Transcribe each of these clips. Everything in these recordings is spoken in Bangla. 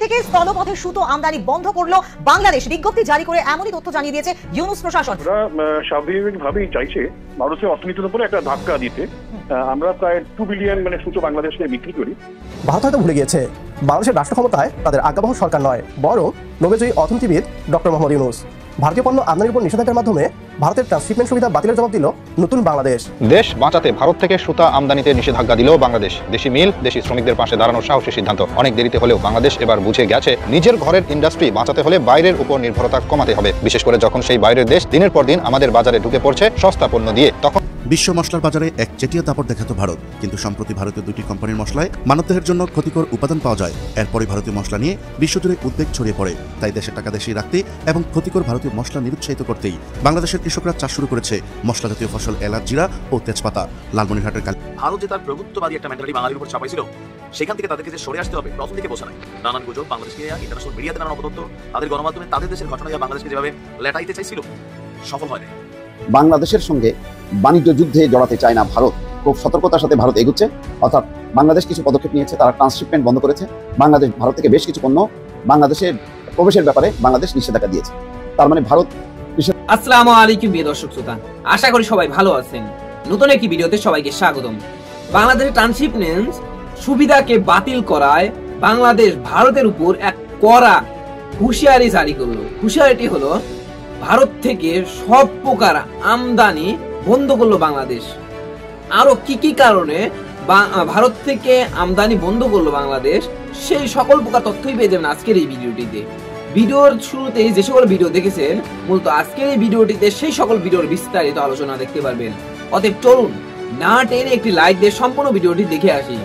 থেকে স্থলপথে সুতো আমদানি বন্ধ করলো বাংলাদেশ। বিজ্ঞপ্তি জারি করে এমনই তথ্য জানিয়ে দিয়েছে ইউনুস প্রশাসন। স্বাভাবিকভাবেই চাইছে ভারতের অর্থনীতির উপরে একটা ধাক্কা দিতে। আমরা প্রায় 2 বিলিয়ন সুতো বাংলাদেশকে বিক্রি করি। ভারত হয়তো ভুলে গিয়েছে বাংলাদেশের রাষ্ট্র ক্ষমতায় তাদের আজ্ঞাবহ সরকার নয়, বরং নোবেলজয়ী অর্থনীতিবিদ ডক্টর মোহাম্মদ ইউনুস। ভারতীয় পণ্য আমদানির উপর নিষেধাজ্ঞার মাধ্যমে ভারতের ট্রান্সশিপমেন্ট সুবিধা বাতিলের জবাব দিল নতুন বাংলাদেশ। দেশ বাঁচাতে ভারত থেকে সুতা আমদানিতে নিষেধাজ্ঞা দিল বাংলাদেশ। দেশি মিল, দেশি শ্রমিকদের পাশে দাঁড়ানোর সাহসী সিদ্ধান্ত। অনেক দেরিতে হলেও বাংলাদেশ এবার বুঝে গেছে নিজের ঘরের ইন্ডাস্ট্রি বাঁচাতে হলে বাইরের উপর নির্ভরতা কমাতে হবে। বিশেষ করে যখন সেই বাইরের দেশ দিনের পর দিন আমাদের বাজারে ঢুকে পড়ছে সস্তা পণ্য দিয়ে, তখন বিশ্ব মশলার বাজারে এক চেটিয়া দাপট দেখাতো ভারত। কিন্তু সম্প্রতি ভারতীয় দুটি কোম্পানির মশলায় মানবদেহের জন্য ক্ষতিকর উপাদান পাওয়া যায়। এরপরই ভারতীয় মশলা নিয়ে বিশ্বজুড়ে উদ্বেগ ছড়িয়ে পড়ে। তাই দেশের টাকা দেশেই রাখতে এবং ক্ষতিকর ভারতীয় মশলা নিরুৎসাহিত করতেই বাংলাদেশের কৃষকরা চাষ শুরু করেছে মশলা জাতীয় ফসল এলাচ, জিরা ও তেজপাতা। লালমনিরহাটের ভারত যে তার প্রভুত্ববাদী একটা মেন্টালিটি বাঙালির উপর চাপাইছিল, সেখান থেকে তাদেরকে যে সরে আসতে হবে প্রথম থেকে বোঝা নাই। নানান গুজব, বাংলাদেশকে ইন্টারন্যাশনাল মিডিয়াতে নানান অপতথ্য, তাদের গণমাধ্যমে তাদের দেশের ঘটনা বাংলাদেশকে যেভাবে লেটাইতে চাইছিল, সফল হয় না। বাংলাদেশের সঙ্গে বাণিজ্য যুদ্ধে জড়াতে চায় না ভারত। খুব সতর্কতার সাথে ভারত এগুচ্ছে। অর্থাৎ বাংলাদেশ কিছু পদক্ষেপ নিয়েছে, তারা ট্রান্সশিপমেন্ট বন্ধ করেছে। বাংলাদেশ ভারত থেকে বেশ কিছু পণ্য বাংলাদেশের প্রবেশের ব্যাপারে বাংলাদেশ নিষেধাজ্ঞা দিয়েছে। তার মানে ভারত। আসসালামু আলাইকুম প্রিয় দর্শক শ্রোতা, আশা করি সবাই ভালো আছেন। নতুন একটি ভিডিওতে সবাইকে স্বাগতম। বাংলাদেশের ট্রান্সশিপমেন্ট সুবিধাকে বাতিল করায় বাংলাদেশ ভারতের উপর এক কড়া হুঁশিয়ারি জারি করলো। হুঁশিয়ারিটি হলো ভারত থেকে সব প্রকার আমদানি বন্ধ করলো বাংলাদেশ। আরো কি কি কারণে ভারত থেকে আমদানি বন্ধ করলো বাংলাদেশ, সেই সকল প্রকার তথ্যই পেয়ে যাবেন আজকের এই ভিডিওটিতে। ভিডিওর শুরুতেই যে সকল ভিডিও দেখেছেন, মূলত আজকের এই ভিডিওটিতে সেই সকল ভিডিওর বিস্তারিত আলোচনা দেখতে পারবেন। অতএব চলুন না টেনে একটি লাইক দিয়ে সম্পূর্ণ ভিডিওটি দেখে আসি।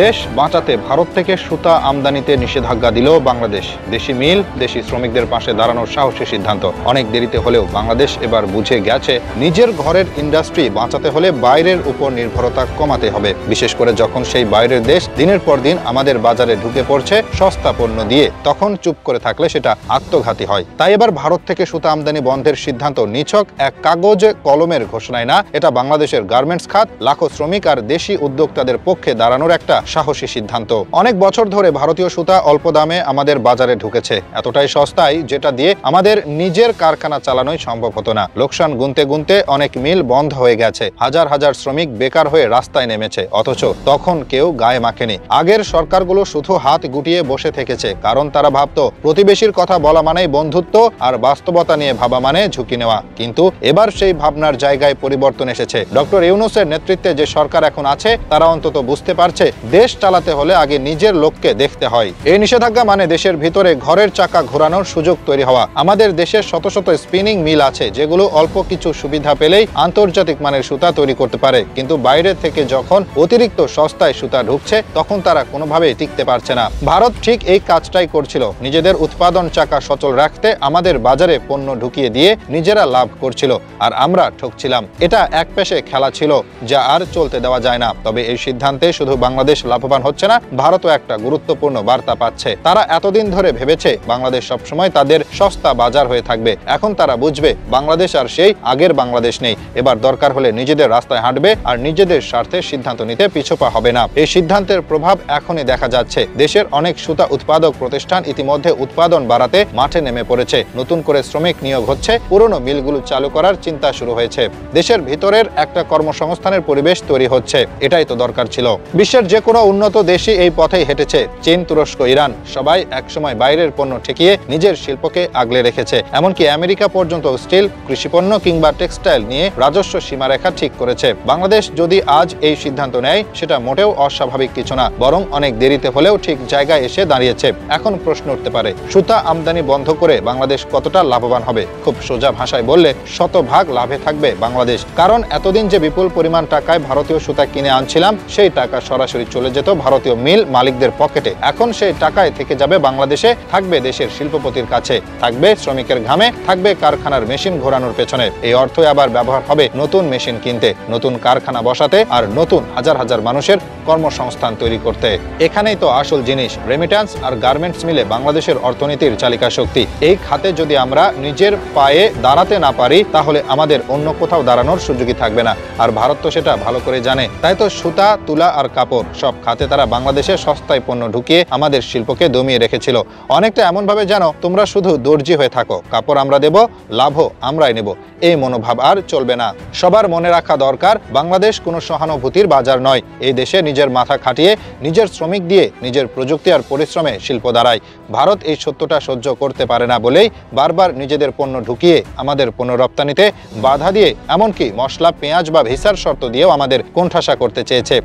দেশ বাঁচাতে ভারত থেকে সুতা আমদানিতে নিষেধাজ্ঞা দিল বাংলাদেশ। দেশি মিল, দেশি শ্রমিকদের পাশে দাঁড়ানোর সাহসী সিদ্ধান্ত। অনেক দেরিতে হলেও বাংলাদেশ এবার বুঝে গেছে নিজের ঘরের ইন্ডাস্ট্রি বাঁচাতে হলে বাইরের উপর নির্ভরতা কমাতে হবে। বিশেষ করে যখন সেই বাইরের দেশ দিনের পর দিন আমাদের বাজারে ঢুকে পড়ছে সস্তা পণ্য দিয়ে, তখন চুপ করে থাকলে সেটা আত্মঘাতী হয়। তাই এবার ভারত থেকে সুতা আমদানি বন্ধের সিদ্ধান্ত নিছক এক কাগজে কলমের ঘোষণায় না, এটা বাংলাদেশের গার্মেন্টস খাত, লাখো শ্রমিক আর দেশি উদ্যোক্তাদের পক্ষে দাঁড়ানোর একটা সাহসী সিদ্ধান্ত। অনেক বছর ধরে ভারতীয় সুতা অল্প দামে আমাদের বাজারে ঢুকেছে, এতটাই সস্তায় যেটা দিয়ে আমাদের নিজের কারখানা চালানোই সম্ভব হতো না। লোকসান গুনতে গুনতে অনেক মিল বন্ধ হয়ে গেছে, হাজার হাজার শ্রমিক বেকার হয়ে রাস্তায় নেমেছে, অথচ তখন কেউ গায়ে মাখেনি। আগের সরকারগুলো শুধু হাত গুটিয়ে বসে থেকেছে, কারণ তারা ভাবতো প্রতিবেশীর কথা বলা মানেই বন্ধুত্ব, আর বাস্তবতা নিয়ে ভাবা মানে ঝুঁকি নেওয়া। কিন্তু এবার সেই ভাবনার জায়গায় পরিবর্তন এসেছে। ডক্টর ইউনুসের নেতৃত্বে যে সরকার এখন আছে, তারা অন্তত বুঝতে পারছে দেশ চালাতে হলে আগে নিজের লোককে দেখতে হয়। এই নিষেধাজ্ঞা মানে দেশের ভিতরে ঘরের চাকা ঘোরানোর সুযোগ তৈরি হওয়া। আমাদের দেশের শত শত স্পিনিং মিল আছে যেগুলো অল্প কিছু সুবিধা পেলেই আন্তর্জাতিক মানের সুতা তৈরি করতে পারে, কিন্তু বাইরে থেকে যখন অতিরিক্ত সস্তায় সুতা ঢুকছে, তখন তারা কোনোভাবেই টিকতে পারছে না। ভারত ঠিক এই কাজটাই করছিল। নিজেদের উৎপাদন চাকা সচল রাখতে আমাদের বাজারে পণ্য ঢুকিয়ে দিয়ে নিজেরা লাভ করছিল, আর আমরা ঠকছিলাম। এটা এক পেশে খেলা ছিল, যা আর চলতে দেওয়া যায় না। তবে এই সিদ্ধান্তে শুধু বাংলাদেশ লাভবান হচ্ছে না, ভারতও একটা গুরুত্বপূর্ণ বার্তা পাচ্ছে। তারা এতদিন ধরে ভেবেছে বাংলাদেশ সবসময় তাদের সস্তা বাজার হয়ে থাকবে। এখন তারা বুঝবে বাংলাদেশ আর সেই আগের বাংলাদেশ নেই। এবার দরকার হলে নিজেদের রাস্তায় হাঁটবে, আর নিজেদের স্বার্থে সিদ্ধান্ত নিতে পিছপা হবে না। এই সিদ্ধান্তের প্রভাব এখনই দেখা যাচ্ছে। দেশের অনেক সুতা উৎপাদক প্রতিষ্ঠান ইতিমধ্যে উৎপাদন বাড়াতে মাঠে নেমে পড়েছে। নতুন করে শ্রমিক নিয়োগ হচ্ছে, পুরনো মিলগুলো চালু করার চিন্তা শুরু হয়েছে। দেশের ভিতরের একটা কর্মসংস্থানের পরিবেশ তৈরি হচ্ছে। এটাই তো দরকার ছিল। বিশ্বের যে কোনো উন্নত দেশই এই পথেই হেঁটেছে। চীন, তুরস্ক, ইরান সবাই একসময় বাইরের পণ্য ঠেকিয়ে নিজের শিল্পকে আগলে রেখেছে। এমনকি আমেরিকা পর্যন্ত স্টিল, কৃষিপণ্য কিংবা টেক্সটাইল নিয়ে রাজস্ব সীমারেখা ঠিক করেছে। বাংলাদেশ যদি আজ এই সিদ্ধান্ত নেয়, সেটা মোটেও অস্বাভাবিক কিছু না, বরং অনেক দেরিতে হলেও ঠিক জায়গায় এসে দাঁড়িয়েছে। এখন প্রশ্ন উঠতে পারে, সুতা আমদানি বন্ধ করে বাংলাদেশ কতটা লাভবান হবে? খুব সোজা ভাষায় বললে, শতভাগ লাভে থাকবে বাংলাদেশ। কারণ এতদিন যে বিপুল পরিমাণ টাকায় ভারতীয় সুতা কিনে আনছিলাম, সেই টাকা সরাসরি চলে যেত ভারতীয় মিল মালিকদের পকেটে। এখন সেই টাকায় থেকে যাবে বাংলাদেশে, থাকবে দেশের শিল্পপতির কাছে, থাকবে শ্রমিকের ঘামে, থাকবে কারখানার মেশিন ঘোরানোর পেছনে। এই অর্থই আবার ব্যবহার হবে নতুন মেশিন কিনতে, নতুন কারখানা বসাতে, আর নতুন হাজার হাজার মানুষের কর্মসংস্থান তৈরি করতে। এখানেই তো আসল জিনিস। রেমিট্যান্স আর গার্মেন্টস মিলে বাংলাদেশের অর্থনীতির চালিকা শক্তি। এই খাতে যদি আমরা নিজের পায়ে দাঁড়াতে না পারি, তাহলে আমাদের অন্য কোথাও দাঁড়ানোর সুযোগই থাকবে না। আর ভারত তো সেটা ভালো করে জানে। তাই তো সুতা, তুলা আর কাপড় সব খাতে তারা বাংলাদেশে সস্তায় পণ্য ঢুকিয়ে আমাদের শিল্পকে দমিয়ে রেখেছিল। অনেকটা এমনভাবে যেন তোমরা শুধু দর্জি হয়ে থাকো, কাপড় আমরা দেব, লাভও আমরাই নেব। এই মনোভাব আর চলবে না। সবার মনে রাখা দরকার, বাংলাদেশ কোনো সহানুভূতির বাজার নয়। এই দেশে নিজের মাথা খাটিয়ে, নিজের শ্রমিক দিয়ে, নিজের প্রযুক্তি আর পরিশ্রমে শিল্প দাঁড়ায়। ভারত এই সত্যটা সহ্য করতে পারে না বলেই বারবার নিজেদের পণ্য ঢুকিয়ে আমাদের পণ্য রপ্তানিতে বাধা দিয়ে, এমনকি মশলা, পেঁয়াজ বা ভিসার শর্ত দিয়েও আমাদের কোণঠাসা করতে চেয়েছে।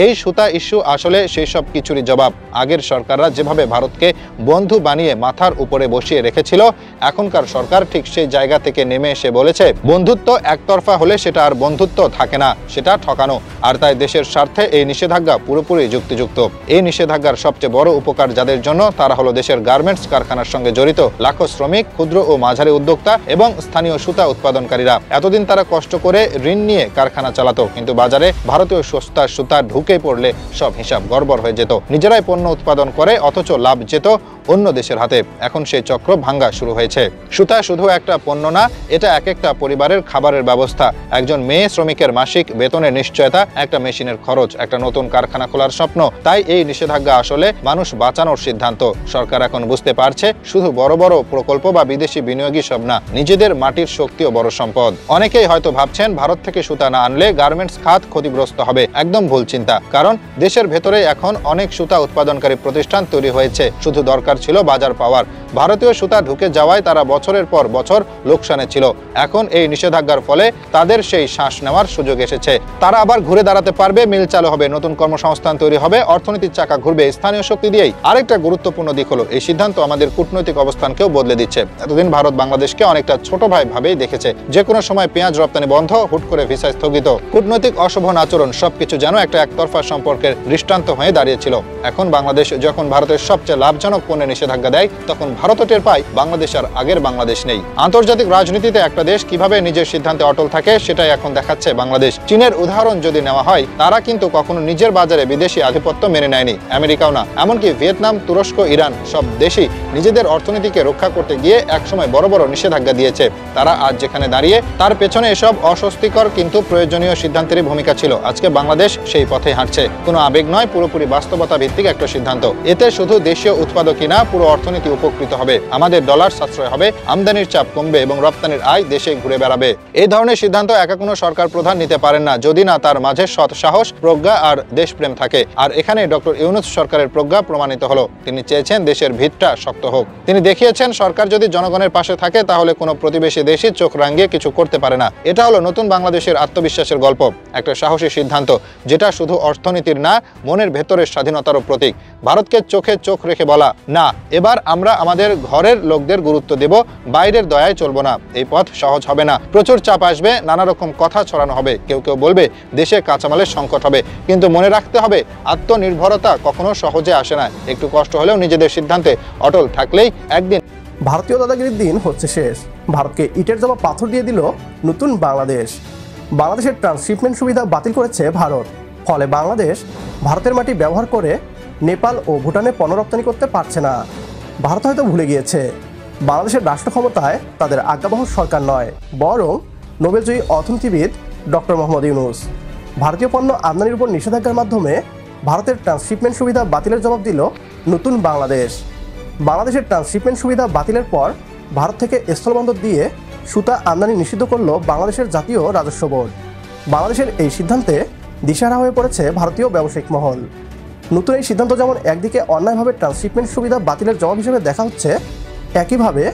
এই সুতা ইস্যু আসলে সেই সব কিছুরই জবাব। আগের সরকাররা যেভাবে ভারতকে বন্ধু বানিয়ে মাথার উপরে বসিয়ে রেখেছিল, এখনকার সরকার ঠিক সেই জায়গা থেকে নেমে এসে বলেছে বন্ধুত্ব একতরফা হলে সেটা আর বন্ধুত্ব থাকে না, সেটা ঠকানো। আর তাই দেশের স্বার্থে এই নিষেধাজ্ঞা পুরোপুরি যুক্তিযুক্ত। এই নিষেধাজ্ঞার সবচেয়ে বড় উপকার যাদের জন্য, তারা হলো দেশের গার্মেন্টস কারখানার সঙ্গে জড়িত লাখো শ্রমিক, ক্ষুদ্র ও মাঝারি উদ্যোক্তা এবং স্থানীয় সুতা উৎপাদনকারীরা। এতদিন তারা কষ্ট করে ঋণ নিয়ে কারখানা চালাতো, কিন্তু বাজারে ভারতীয় সস্তা সুতা ঢুকে পড়লে সব হিসাব গড়বড় হয়ে যেত। নিজেরাই পণ্য উৎপাদন করে অথচ লাভ যেত অন্য দেশের হাতে। এখন সেই চক্র ভাঙ্গা শুরু হয়েছে। সুতা শুধু একটা পণ্য না, এটা এক একটা পরিবারের খাবারের ব্যবস্থা, একজন মেয়ে শ্রমিকের মাসিক বেতনের নিশ্চয়তা, একটা মেশিনের খরচ, একটা নতুন কারখানা খোলার স্বপ্ন। তাই এই নিষেধাজ্ঞা আসলে মানুষ বাঁচানোর সিদ্ধান্ত। সরকার এখন বুঝতে পারছে শুধু বড় বড় প্রকল্প বা বিদেশি বিনিয়োগই সব না, নিজেদের মাটির শক্তিও বড় সম্পদ। অনেকেই হয়তো ভাবছেন ভারত থেকে সুতা না আনলে গার্মেন্টস খাত ক্ষতিগ্রস্ত হবে। একদম ভুল চিন্তা, কারণ দেশের ভেতরে এখন অনেক সুতা উৎপাদনকারী প্রতিষ্ঠান তৈরি হয়েছে, শুধু দরকার ছিল বাজার পাওয়ার। ভারতীয় সুতা ঢুকে যাওয়ায় তারা বছরের পর বছর লোকসানে ছিল। এখন এই নিষেধাজ্ঞার ফলে তাদের সেই শ্বাস নেওয়ার সুযোগ এসেছে। তারা আবার ঘুরে দাঁড়াতে পারবে, মিল চালু হবে, নতুন কর্মসংস্থান তৈরি হবে, অর্থনীতির চাকা ঘুরবে স্থানীয় শক্তি দিয়েই। আরেকটা গুরুত্বপূর্ণ দিক হলো এই সিদ্ধান্ত আমাদের কূটনৈতিক অবস্থানকেও বদলে দিচ্ছে। এতদিন ভারত বাংলাদেশকে অনেকটা ছোট ভাই ভাবেই দেখেছে। যে কোনো সময় পেঁয়াজ রপ্তানি বন্ধ, হুট করে ভিসা স্থগিত, কূটনৈতিক অশোভন আচরণ, সবকিছু যেন একটা একতরফা সম্পর্কের দৃষ্টান্ত হয়ে দাঁড়িয়েছিল। এখন বাংলাদেশ যখন ভারতের সবচেয়ে লাভজনক পণ্যে নিষেধাজ্ঞা দেয়, তখন ভারতও টের পায় বাংলাদেশ আর আগের বাংলাদেশ নেই। আন্তর্জাতিক রাজনীতিতে একটা দেশ কিভাবে নিজের সিদ্ধান্তে অটল থাকে সেটাই এখন দেখাচ্ছে বাংলাদেশ। চীনের উদাহরণ যদি নেওয়া হয়, তারা কিন্তু কখনো নিজের বাজারে বিদেশি আধিপত্য মেনে নেয়নি, আমেরিকাও না। এমনকি ভিয়েতনাম, তুরস্ক, ইরান সব দেশই নিজেদের অর্থনীতিকে রক্ষা করতে গিয়ে একসময় বড় বড় নিষেধাজ্ঞা দিয়েছে। তারা আজ যেখানে দাঁড়িয়ে, তার পেছনে এসব অস্বস্তিকর কিন্তু প্রয়োজনীয় সিদ্ধান্তেরই ভূমিকা ছিল। আজকে বাংলাদেশ সেই পথে হাঁটছে। কোনো আবেগ নয়, পুরোপুরি বাস্তবতা ভিত্তিক একটা সিদ্ধান্ত। এতে শুধু দেশীয় উৎপাদকই না, পুরো অর্থনীতি উপকৃত হবে। আমাদের ডলার সাশ্রয় হবে, আমদানির চাপ কমবে এবং রপ্তানির আয় দেশে ঘুরে বেড়াবে। এই ধরনের সিদ্ধান্ত একা কোনো সরকার প্রধান নিতে পারেন না, যদি না তার মাঝে সৎ সাহস, প্রজ্ঞা আর দেশপ্রেম থাকে। আর এখানে ডক্টর ইউনূস সরকারের প্রজ্ঞা প্রমাণিত হলো। তিনি চেয়েছেন দেশের ভিতটা শক্ত হোক। তিনি দেখিয়েছেন সরকার যদি জনগণের পাশে থাকে, তাহলে কোনো প্রতিবেশী দেশই চোখ রাঙিয়ে কিছু করতে পারে না। এটা হলো নতুন বাংলাদেশের আত্মবিশ্বাসের গল্প, একটা সাহসী সিদ্ধান্ত যেটা শুধু অর্থনীতির না, মনের ভেতরের স্বাধীনতারও প্রতীক। ভারতকে চোখে চোখ রেখে বলা, না, এবার আমরা আমাদের ঘরের লোকদের গুরুত্ব দেব, বাইরের দয়ায় চলবো না। এই পথ সহজ হবে না, প্রচুর চাপ আসবে, নানা রকম কথা ছড়ানো হবে, কেউ কেউ বলবে দেশে কাঁচামালের সংকট হবে। কিন্তু মনে রাখতে হবে, আত্মনির্ভরতা কখনো সহজে আসে না। একটু কষ্ট হলেও নিজেদের সিদ্ধান্তে অটল থাকলেই একদিন ভারতীয় দাদাগিরির দিন হচ্ছে শেষ। ভারতকে ইটের জবাব পাথর দিয়ে দিল নতুন বাংলাদেশ। বাংলাদেশের ট্রান্সশিপমেন্ট সুবিধা বাতিল করেছে ভারত। ফলে বাংলাদেশ ভারতের মাটি ব্যবহার করে নেপাল ও ভুটানে পণ্য রপ্তানি করতে পারছে না। ভারত হয়তো ভুলে গিয়েছে বাংলাদেশের রাষ্ট্র ক্ষমতায় তাদের আজ্ঞাবহ সরকার নয়, বরং নোবেলজয়ী অর্থনীতিবিদ ডক্টর মোহাম্মদ ইউনূস। ভারতীয় পণ্য আমদানির উপর নিষেধাজ্ঞার মাধ্যমে ভারতের ট্রান্সশিপমেন্ট সুবিধা বাতিলের জবাব দিল নতুন বাংলাদেশ। বাংলাদেশের ট্রান্সশিপমেন্ট সুবিধা বাতিলের পর ভারত থেকে স্থলবন্দর দিয়ে সুতা আমদানি নিষিদ্ধ করল বাংলাদেশের জাতীয় রাজস্ব বোর্ড। বাংলাদেশের এই সিদ্ধান্তে দিশাহারা হয়ে পড়েছে ভারতীয় ব্যবসায়িক মহল। নতুন এই সিদ্ধান্ত যেমন একদিকে অন্যায়ভাবে ট্রান্সশিপমেন্ট সুবিধা বাতিলের জবাব হিসেবে দেখা হচ্ছে, একইভাবে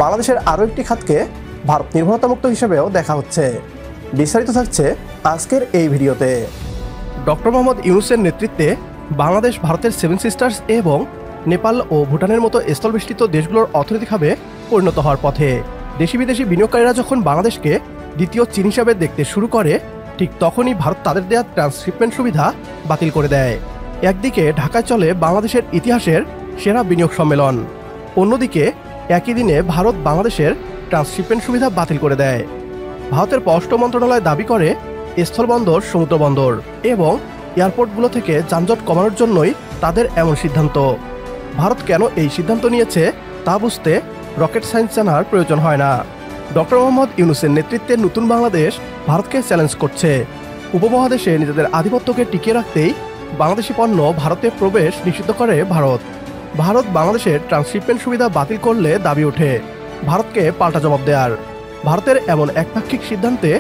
বাংলাদেশের আরও একটি খাতকে ভারত নির্ভরতামুক্ত হিসেবেও দেখা হচ্ছে। বিস্তারিত থাকছে আজকের এই ভিডিওতে। ডক্টর মোহাম্মদ ইউনূসের নেতৃত্বে বাংলাদেশ ভারতের সেভেন সিস্টার্স এবং নেপাল ও ভুটানের মতো স্থলবেষ্টিত দেশগুলোর অর্থনৈতিক হাবে পরিণত হওয়ার পথে। দেশি বিদেশি বিনিয়োগকারীরা যখন বাংলাদেশকে দ্বিতীয় চীন হিসাবে দেখতে শুরু করে, ঠিক তখনই ভারত তাদের দেওয়া ট্রান্সশিপমেন্ট সুবিধা বাতিল করে দেয়। একদিকে ঢাকায় চলে বাংলাদেশের ইতিহাসের সেরা বিনিয়োগ সম্মেলন, অন্যদিকে একই দিনে ভারত বাংলাদেশের ট্রান্সশিপমেন্ট সুবিধা বাতিল করে দেয়। ভারতের পররাষ্ট্র মন্ত্রণালয় দাবি করে স্থলবন্দর, সমুদ্রবন্দর এবং এয়ারপোর্টগুলো থেকে যানজট কমানোর জন্যই তাদের এমন সিদ্ধান্ত। ভারত কেন এই সিদ্ধান্ত নিয়েছে তা বুঝতে রকেট সায়েন্স জানার প্রয়োজন হয় না। ডক্টর মোহাম্মদ ইউনূসের নেতৃত্বে নতুন বাংলাদেশ ভারতকে চ্যালেঞ্জ করছে। উপমহাদেশে নিজেদের আধিপত্যকে টিকিয়ে রাখতেই বাংলাদেশি পণ্য ভারতে প্রবেশ নিষিদ্ধ করে ভারত। ভারত বাংলাদেশের ট্রান্সশিপমেন্ট সুবিধা বাতিল করলে দাবি ওঠে ভারতকে পাল্টা জবাব দেওয়ার। ভারতের এমন একপাক্ষিক সিদ্ধান্তে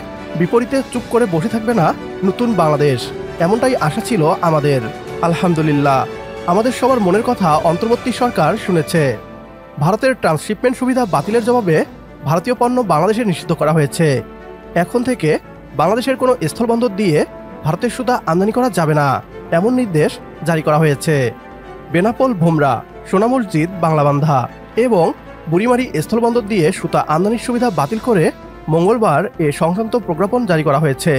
বিপরীতে চুপ করে বসে থাকবে না নতুন বাংলাদেশ, এমনটাই আশা ছিল আমাদের। আলহামদুলিল্লাহ, আমাদের সবার মনের কথা অন্তর্বর্তী সরকার শুনেছে। ভারতের ট্রান্সশিপমেন্ট সুবিধা বাতিলের জবাবে ভারতীয় পণ্য বাংলাদেশে নিষিদ্ধ করা হয়েছে। এখন থেকে বাংলাদেশের কোনো স্থলবন্দর দিয়ে ভারতের সুতা আমদানি করা যাবে না, এমন নির্দেশ জারি করা হয়েছে। বেনাপোল ভোমরা, সোনা মসজিদ, বাংলাবান্ধা এবং বুড়িমারি স্থলবন্দর দিয়ে সুতা আমদানির সুবিধা বাতিল করে মঙ্গলবার এ সংক্রান্ত প্রজ্ঞাপন জারি করা হয়েছে।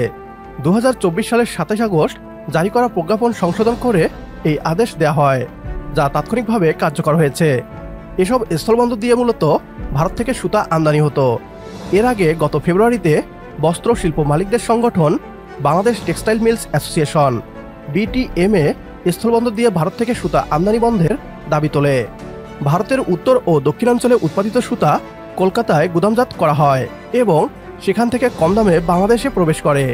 2024 সালের 27 আগস্ট জারি করা প্রজ্ঞাপন সংশোধন করে এই আদেশ দেওয়া হয়, যা তাৎক্ষণিকভাবে কার্যকর হয়েছে। এসব স্থলবন্দর দিয়ে মূলত ভারত থেকে সুতা আমদানি হতো। এর আগে গত ফেব্রুয়ারিতে বস্ত্র শিল্প মালিকদের সংগঠন Bangladesh textile mills association BTMA স্থলবন্দর দিয়ে ভারত থেকে সুতা আমদানি বন্ধের দাবি তোলে। ভারতের উত্তর ও দক্ষিণাঞ্চলে উৎপাদিত সুতা কলকাতায় গুদামজাত করা হয় এবং সেখান থেকে কম দামে বাংলাদেশে প্রবেশ করে।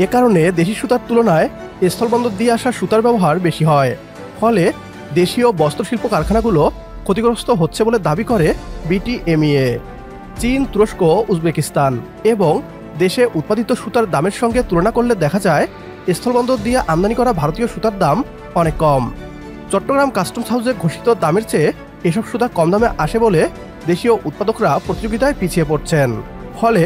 এ কারণে দেশি সুতার তুলনায় স্থলবন্দর দিয়ে আসা সুতার ব্যবহার বেশি হয়, ফলে দেশীয় বস্ত্রশিল্প কারখানাগুলো ক্ষতিগ্রস্ত হচ্ছে বলে দাবি করে BTMA। চীন, তুরস্ক, উজবেকিস্তান এবং দেশে উৎপাদিত সুতার দামের সঙ্গে তুলনা করলে দেখা যায় স্থলবন্দর দিয়ে আমদানি করা ভারতীয় সুতার দাম অনেক কম। চট্টগ্রাম কাস্টমস হাউসে ঘোষিত দামের চেয়ে এসব সুতা কম দামে আসে বলে দেশীয় উৎপাদকরা প্রতিযোগিতায় পিছিয়ে পড়ছেন। ফলে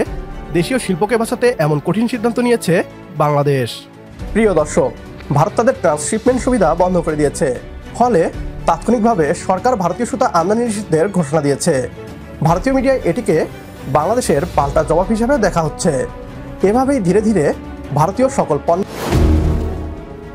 দেশীয় শিল্পকে বাঁচাতে এমন কঠিন সিদ্ধান্ত নিয়েছে বাংলাদেশ। প্রিয় দর্শক, ভারত তাদের ট্রান্সশিপমেন্ট সুবিধা বন্ধ করে দিয়েছে, ফলে তাৎক্ষণিকভাবে সরকার ভারতীয় সুতা আমদানি নিষিদ্ধের ঘোষণা দিয়েছে। ভারতীয় মিডিয়ায় এটিকে বাংলাদেশের পাল্টা জবাব হিসেবে দেখা হচ্ছে। এভাবেই ধীরে ধীরে ভারতীয় সকল পণ্য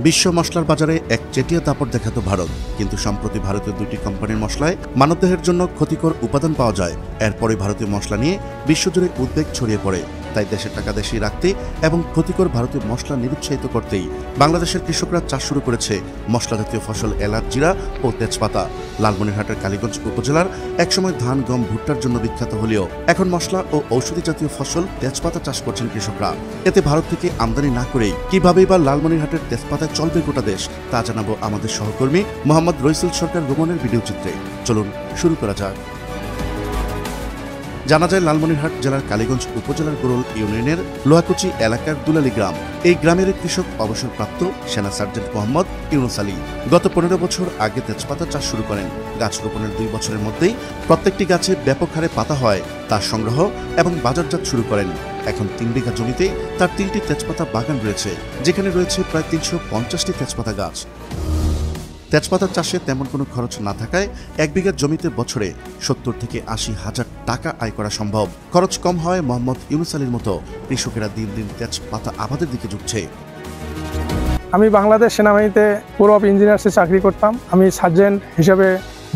বিশ্ব মশলার বাজারে এক চেটিয়া দাপট দেখাতো ভারত, কিন্তু সম্প্রতি ভারতীয় দুটি কোম্পানির মশলায় মানবদেহের জন্য ক্ষতিকর উপাদান পাওয়া যায়। এরপরে ভারতীয় মশলা নিয়ে বিশ্বজুড়ে উদ্বেগ ছড়িয়ে পড়ে। তাই দেশের টাকা দেশেই রাখতে এবং ক্ষতিকর ভারতীয় মশলা নিরুৎসাহিত করতেই বাংলাদেশের কৃষকরা চাষ শুরু করেছে মশলা জাতীয় ফসল এলাচ, জিরা ও তেজপাতা। লালমনিরহাটের কালীগঞ্জ উপজেলার একসময় ধান, গম, ভুট্টার জন্য বিখ্যাত হলেও এখন মশলা ও ঔষধি জাতীয় ফসল তেজপাতা চাষ করছেন কৃষকরা। এতে ভারত থেকে আমদানি না করেই কিভাবেই বা লালমনিরহাটের তেজপাতায় চলবে গোটা দেশ, তা জানাবো আমাদের সহকর্মী মোহাম্মদ রইসুল সরকার রোমনের ভিডিও চিত্রে। চলুন শুরু করা যাক। জানা যায় লালমনিরহাট জেলার কালীগঞ্জ উপজেলার গোরল ইউনিয়নের লোহাকুচি এলাকার দুলালী গ্রাম। এই গ্রামের কৃষক অবসরপ্রাপ্ত সেনা সার্জেন্ট মোহাম্মদ ইউনুস আলী গত 15 বছর আগে তেজপাতা চাষ শুরু করেন। গাছ রোপণের 2 বছরের মধ্যেই প্রত্যেকটি গাছে ব্যাপক হারে পাতা হয়, তার সংগ্রহ এবং বাজারজাত শুরু করেন। এখন 3 বিঘা জমিতে তার 3টি তেজপাতা বাগান রয়েছে, যেখানে রয়েছে প্রায় 350টি তেজপাতা গাছ। তেজপাতা চাষে তেমন কোনো খরচ না থাকায় 1 বিঘা জমিতে বছরে 70 থেকে 80 হাজার টাকা আয় করা সম্ভব। খরচ কম হয় মোহাম্মদ ইউনুস আলীর মতো কৃষকেরা দিন দিন তেজপাতা আবাদের দিকে ঝুঁকছে। আমি বাংলাদেশ সেনাবাহিনীতে কোর অফ ইঞ্জিনিয়ার্সে চাকরি করতাম। আমি সার্জেন্ট হিসেবে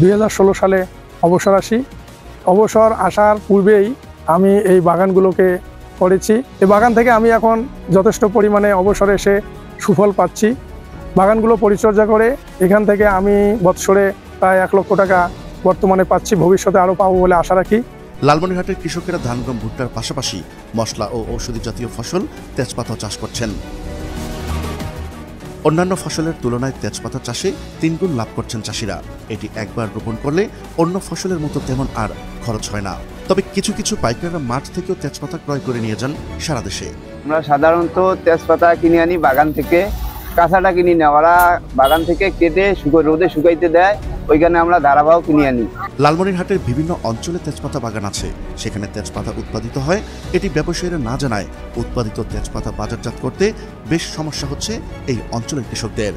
2016 সালে অবসর আসি। অবসর আসার পূর্বেই আমি এই বাগানগুলোকে করেছি। এই বাগান থেকে আমি এখন যথেষ্ট পরিমাণে অবসরে এসে সুফল পাচ্ছি। বাগানগুলো পরিচর্যা করে এখান থেকে আমি বৎসরে প্রায় 1 লক্ষ টাকা বর্তমানে পাচ্ছি, ভবিষ্যতে আরও পাবো বলে আশা রাখি। লালমনিরহাটের কৃষকেরা ধান, গম, ভুট্টার পাশাপাশি মশলা ও ঔষধি জাতীয় ফসল তেজপাতা চাষ করছেন। অন্যান্য ফসলের তুলনায় তেজপাতা চাষে 3 গুণ লাভ করছেন চাষিরা। এটি একবার রোপণ করলে অন্য ফসলের মতো তেমন আর খরচ হয় না। তবে কিছু কিছু পাইকাররা মাঠ থেকেও তেজপাতা ক্রয় করে নিয়ে যান সারা দেশে। আমরা সাধারণত তেজপাতা কিনে আনি বাগান থেকে, কাঁচাটা কিনি না, ওরা বাগান থেকে কেটে রোদে শুকাইতে দেয়, ওইখানে আমরা ধারাবাহ কিনে আনি। লালমনিরহাটের বিভিন্ন অঞ্চলে তেজপাতা বাগান আছে, সেখানে তেজপাতা উৎপাদিত হয়। এটি ব্যবসায়ীরা না জানায় উৎপাদিত তেজপাতা বাজারজাত করতে বেশ সমস্যা হচ্ছে এই অঞ্চলের কৃষকদের।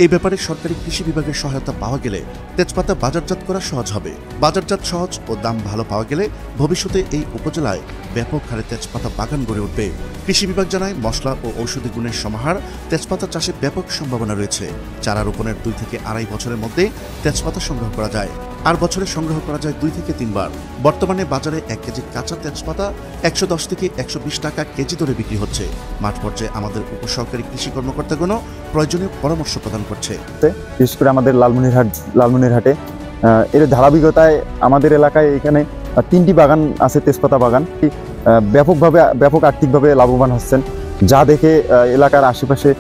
এই ব্যাপারে সরকারি কৃষি বিভাগের সহায়তা পাওয়া গেলে তেজপাতা বাজারজাত করা সহজ হবে। বাজারজাত সহজ ও দাম ভালো পাওয়া গেলে ভবিষ্যতে এই উপজেলায় ব্যাপক হারে তেজপাতা বাগান গড়ে উঠবে। কৃষি বিভাগ জানায় মশলা ও ঔষধি গুণের সমাহার তেজপাতা চাষে ব্যাপক সম্ভাবনা রয়েছে। চারা রোপণের 2 থেকে 2.5 বছরের মধ্যে তেজপাতা সংগ্রহ করা যায়, আর বছরে সংগ্রহ করা যায় 2 থেকে 3 বার। বর্তমানে বাজারে 1 কেজি কাঁচা তেজপাতা 110 থেকে 120 টাকা কেজি দরে বিক্রি হচ্ছে। মাঠ পর্যায়ে আমাদের উপসহকারী কৃষি কর্মকর্তাগণ প্রয়োজনীয় পরামর্শ প্রদান করছে। বিশেষ করে আমাদের লালমনিরহাটে এর ধারাবাহিকতায় আমাদের এলাকায় এখানে 3টি বাগান আছে, তেজপাতা বাগান। ব্যাপক আর্থিকভাবে লাভবান হচ্ছেন, যা দেখে এলাকার আশেপাশে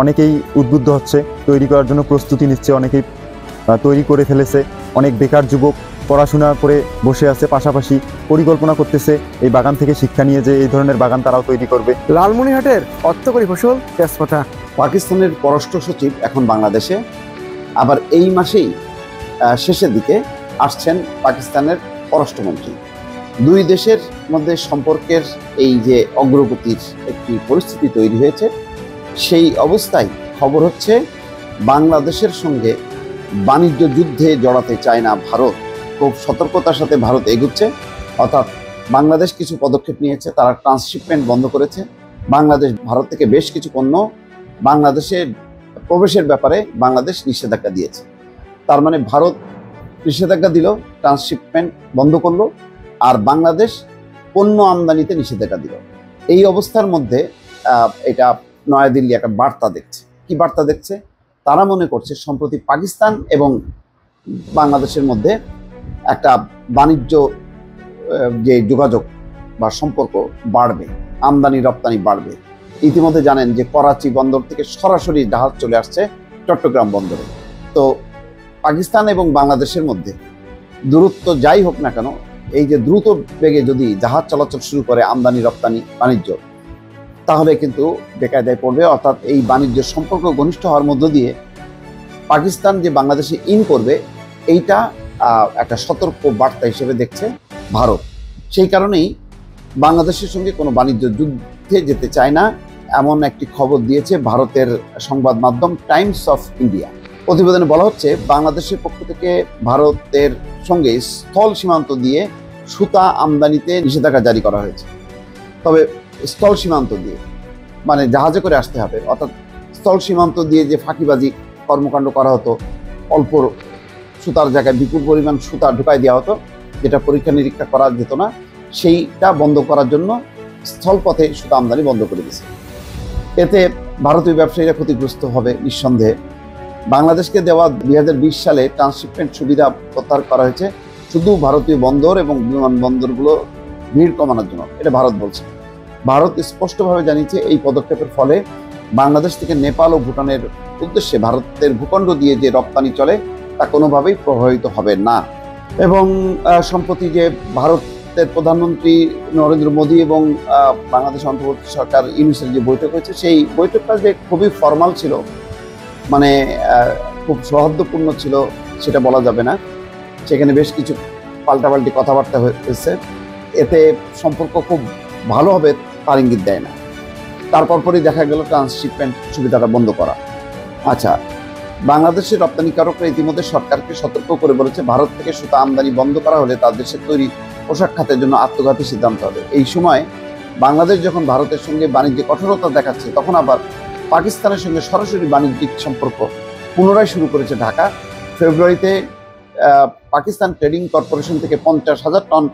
অনেকেই উদ্বুদ্ধ হচ্ছে, তৈরি করার জন্য প্রস্তুতি নিচ্ছে, অনেকেই তৈরি করে ফেলেছে। অনেক বেকার যুবক পড়াশোনা করে বসে আছে, পাশাপাশি পরিকল্পনা করতেছে এই বাগান থেকে শিক্ষা নিয়ে যে এই ধরনের বাগান তারাও তৈরি করবে। লালমনিরহাটের অর্থকরী ফসল তেজপাতা। পাকিস্তানের পররাষ্ট্র সচিব এখন বাংলাদেশে, আবার এই মাসেই শেষের দিকে আসছেন পাকিস্তানের পররাষ্ট্রমন্ত্রী। দুই দেশের মধ্যে সম্পর্কের এই যে অগ্রগতির একটি পরিস্থিতি তৈরি হয়েছে, সেই অবস্থায় খবর হচ্ছে বাংলাদেশের সঙ্গে বাণিজ্য যুদ্ধে জড়াতে চায় না ভারত। খুব সতর্কতার সাথে ভারত এগুচ্ছে, অর্থাৎ বাংলাদেশ কিছু পদক্ষেপ নিয়েছে, তারা ট্রান্সশিপমেন্ট বন্ধ করেছে। বাংলাদেশ ভারত থেকে বেশ কিছু পণ্য বাংলাদেশের প্রবেশের ব্যাপারে বাংলাদেশ নিষেধাজ্ঞা দিয়েছে। তার মানে ভারত নিষেধাজ্ঞা দিল, ট্রান্সশিপমেন্ট বন্ধ করলো, আর বাংলাদেশ পণ্য আমদানিতে নিষেধাজ্ঞা দিল। এই অবস্থার মধ্যে এটা নয়াদিল্লি একটা বার্তা দেখছে। কি বার্তা দেখছে? তারা মনে করছে সম্প্রতি পাকিস্তান এবং বাংলাদেশের মধ্যে একটা বাণিজ্য যে যোগাযোগ বা সম্পর্ক বাড়বে, আমদানি রপ্তানি বাড়বে। ইতিমধ্যে জানেন যে করাচি বন্দর থেকে সরাসরি জাহাজ চলে আসছে চট্টগ্রাম বন্দরে। তো পাকিস্তান এবং বাংলাদেশের মধ্যে দূরত্ব যাই হোক না কেন, এই যে দ্রুত বেগে যদি জাহাজ চলাচল শুরু করে আমদানি রপ্তানি বাণিজ্য, তাহলে কিন্তু বেকায়দায় পড়বে। অর্থাৎ এই বাণিজ্য সম্পর্ক ঘনিষ্ঠ হওয়ার মধ্য দিয়ে পাকিস্তান যে বাংলাদেশে ইন করবে, এইটা একটা সতর্ক বার্তা হিসেবে দেখছে ভারত। সেই কারণেই বাংলাদেশের সঙ্গে কোনো বাণিজ্য যুদ্ধে যেতে চায় না, এমন একটি খবর দিয়েছে ভারতের সংবাদ মাধ্যম টাইমস অফ ইন্ডিয়া। প্রতিবেদনে বলা হচ্ছে বাংলাদেশের পক্ষ থেকে ভারতের সঙ্গে স্থল সীমান্ত দিয়ে সুতা আমদানিতে নিষেধাজ্ঞা জারি করা হয়েছে। তবে স্থল সীমান্ত দিয়ে মানে জাহাজে করে আসতে হবে, অর্থাৎ স্থল সীমান্ত দিয়ে যে ফাঁকিবাজি কর্মকাণ্ড করা হতো, অল্প সুতার জায়গায় বিপুল পরিমাণ সুতা ঢুকাই দেওয়া হতো, যেটা পরীক্ষা নিরীক্ষা করা যেত না, সেইটা বন্ধ করার জন্য স্থলপথে সুতা আমদানি বন্ধ করে দিয়েছে। এতে ভারতীয় ব্যবসায়ীরা ক্ষতিগ্রস্ত হবে নিঃসন্দেহে। বাংলাদেশকে দেওয়া 2020 সালে ট্রান্সশিপমেন্ট সুবিধা প্রত্যাহার করা হয়েছে শুধু ভারতীয় বন্দর এবং বিমানবন্দরগুলো ভিড় কমানোর জন্য, এটা ভারত বলছে। ভারত স্পষ্টভাবে জানিয়েছে এই পদক্ষেপের ফলে বাংলাদেশ থেকে নেপাল ও ভুটানের উদ্দেশ্যে ভারতের ভূখণ্ড দিয়ে যে রপ্তানি চলে তা কোনোভাবেই প্রভাবিত হবে না। এবং সম্প্রতি যে ভারতের প্রধানমন্ত্রী নরেন্দ্র মোদী এবং বাংলাদেশ অন্তর্বর্তী সরকার ইউনুসের যে বৈঠক হয়েছে, সেই বৈঠকটা যে খুবই ফর্মাল ছিল, মানে খুব সৌহার্দ্যপূর্ণ ছিল সেটা বলা যাবে না। সেখানে বেশ কিছু পাল্টাপাল্টি কথাবার্তা হয়েছে, এতে সম্পর্ক খুব ভালো হবে তার ইঙ্গিত দেয় না। তারপরই দেখা গেল ট্রান্সশিপমেন্ট সুবিধাটা বন্ধ করা। আচ্ছা, বাংলাদেশের রপ্তানিকারকরা ইতিমধ্যে সরকারকে সতর্ক করে বলেছে ভারত থেকে সুতা আমদানি বন্ধ করা হলে তার দেশের তৈরি পোশাক খাতের জন্য আত্মঘাতী সিদ্ধান্ত হবে। এই সময় বাংলাদেশ যখন ভারতের সঙ্গে বাণিজ্যে কঠোরতা দেখাচ্ছে, তখন আবার পাকিস্তানের সঙ্গে সরাসরি বাণিজ্যিক সম্পর্ক পুনরায় শুরু করেছে ঢাকা। ফেব্রুয়ারিতে পাকিস্তান ট্রেডিং কর্পোরেশন থেকে 50,000 টন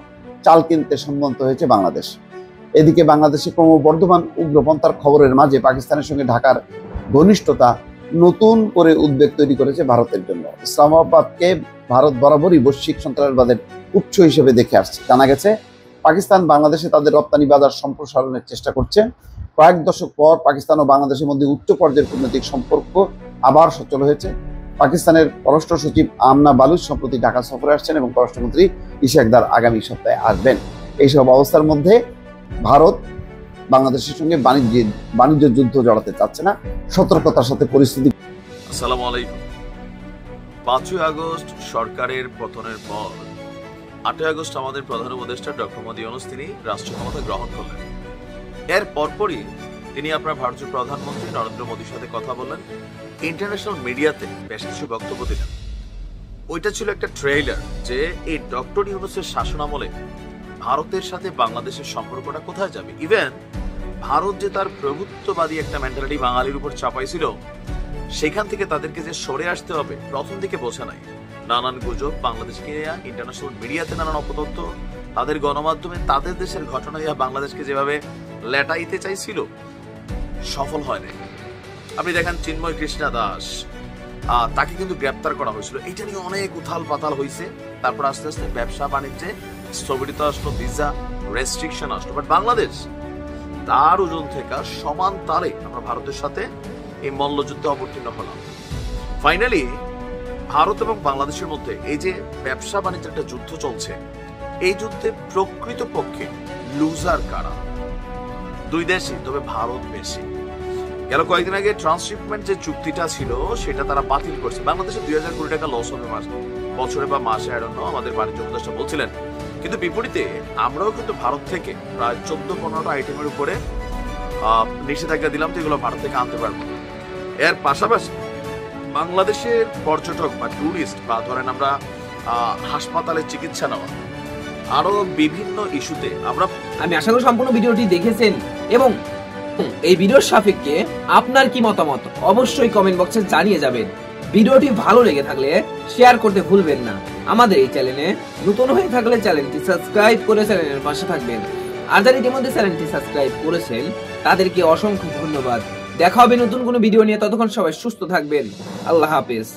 চাল কিনতে সম্মত হয়েছে বাংলাদেশ। এদিকে বাংলাদেশে ক্রমবর্ধমান উগ্রপন্থার খবরের মাঝে পাকিস্তানের সঙ্গে ঢাকার ঘনিষ্ঠতা নতুন করে উদ্বেগ তৈরি করেছে ভারতের জন্য। ইসলামাবাদকে ভারত বরাবরই বৈশ্বিক সন্ত্রাসবাদের উৎস হিসেবে দেখে আসছে। জানা গেছে পাকিস্তান বাংলাদেশে তাদের রপ্তানি বাজার সম্প্রসারণের চেষ্টা করছে। কয়েক দশক পর পাকিস্তান ও বাংলাদেশের মধ্যে উচ্চ পর্যায়ের কূটনৈতিক সম্পর্ক আবার সচল হয়েছে। পাকিস্তানের পররাষ্ট্র সচিব আমনা বালুচ সম্প্রতি ঢাকা সফরে আসছেন এবং পররাষ্ট্রমন্ত্রী ইশাক দার আগামী সপ্তাহে আসবেন। এইসব অবস্থার মধ্যে ভারত বাংলাদেশের সঙ্গে বাণিজ্য যুদ্ধ জড়াতে চাচ্ছে না, সতর্কতার সাথে পরিস্থিতি। আসসালামু আলাইকুম। 5ই আগস্ট সরকারের পতনের পর 8ই আগস্ট আমাদের প্রধান উপদেষ্টা ডক্টর মোদী ইউনূস তিনি রাষ্ট্র ক্ষমতা গ্রহণ করলেন। এর পরপরই তিনি আপনার ভারতীয় প্রধানমন্ত্রী নরেন্দ্র মোদীর সাথে কথা বললেন, ইন্টারন্যাশনাল মিডিয়াতে বেশ কিছু বক্তব্য দিলেন। ওইটা ছিল একটা ট্রেইলার যে এই ডক্টর ইউনূসের শাসনামলে ভারতের সাথে বাংলাদেশের সম্পর্কটা কোথায় যাবে। ইভেন ভারত যে তার প্রভুত্ববাদী একটা মেন্টালিটি বাঙালির উপর চাপাইছিল, সেখান থেকে তাদেরকে যে সরে আসতে হবে প্রথম দিকে বোঝা নাই। নানান গুজব বাংলাদেশকে ইন্টারন্যাশনাল মিডিয়াতে, নানান অপতথ্য, তাদের গণমাধ্যমে তাদের দেশের ঘটনা বাংলাদেশকে যেভাবে লেটাইতে চাইছিল, সফল হয় নাই। আপনি দেখেন চিন্ময় কৃষ্ণা দাস, তাকে কিন্তু গ্রেপ্তার করা হয়েছিল, এটা নিয়ে অনেক উথাল পাতাল হয়েছে। তারপর আস্তে আস্তে ব্যবসা বাণিজ্যে স্থগিত আসলো, ভিসা রেস্ট্রিকশন আসলো। বাট বাংলাদেশ তার ওজন থেকে সমান তালে আমরা ভারতের সাথে এই মল্লযুদ্ধে অবতীর্ণ হলাম। ফাইনালি ভারত এবং বাংলাদেশের মধ্যে এই যে ব্যবসা বাণিজ্যের একটা যুদ্ধ চলছে, এই যুদ্ধে প্রকৃত পক্ষে লুজার কারা? দুই দেশই, তবে ভারত বেশি। গেল কয়েকদিন আগে ট্রান্সশিপমেন্ট যে চুক্তিটা ছিল সেটা তারা বাতিল করছে। বাংলাদেশে 2000 কোটি টাকা লস হবে বছরে বা মাসে, আমাদের বাণিজ্য উপদেষ্টা বলছিলেন। কিন্তু বিপরীতে আমরাও কিন্তু ভারত থেকে প্রায় 14-15টা আইটেমের উপরে নিষেধাজ্ঞা দিলাম, তো এগুলো ভারত থেকে আনতে পারবো। এর পাশাপাশি বাংলাদেশের পর্যটক বা টুরিস্ট বা ধরেন আমরা হাসপাতালে চিকিৎসা নেওয়া, আরো বিভিন্ন ইস্যুতে আমি আশা করি সম্পূর্ণ ভিডিওটি দেখেছেন এবং এই ভিডিওর সাপেক্ষে আপনার কি মতামত অবশ্যই কমেন্ট বক্সে জানিয়ে যাবেন। ভিডিওটি ভালো লেগে থাকলে শেয়ার করতে ভুলবেন না। আমাদের এই চ্যানেলে নতুন হয়ে থাকলে চ্যানেলটি সাবস্ক্রাইব করে চ্যানেলের পাশে থাকবেন। আর যারা ইতিমধ্যে চ্যানেলটি সাবস্ক্রাইব করেছেন তাদেরকে অসংখ্য ধন্যবাদ। দেখা হবে নতুন কোনো ভিডিও নিয়ে, ততক্ষণ সবাই সুস্থ থাকবেন। আল্লাহ হাফেজ।